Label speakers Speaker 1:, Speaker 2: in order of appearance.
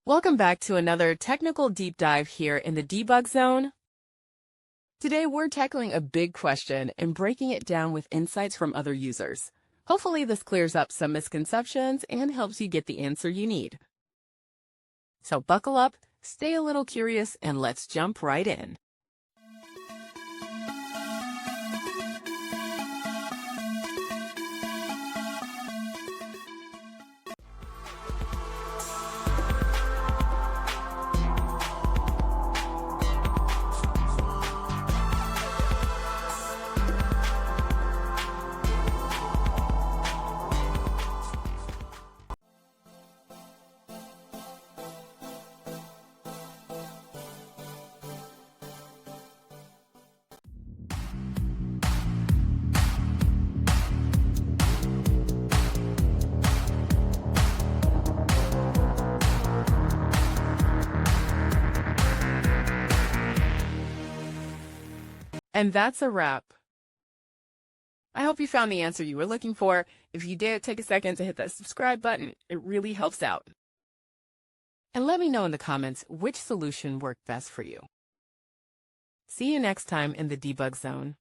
Speaker 1: Welcome back to another technical deep dive here in the debug zone. Today we're tackling a big question and breaking it down with insights from other users. Hopefully this clears up some misconceptions and helps you get the answer you need. So buckle up, stay a little curious, and let's jump right in. And that's a wrap. I hope you found the answer you were looking for. If you did, take a second to hit that subscribe button. It really helps out. And let me know in the comments which solution worked best for you. See you next time in the debug zone.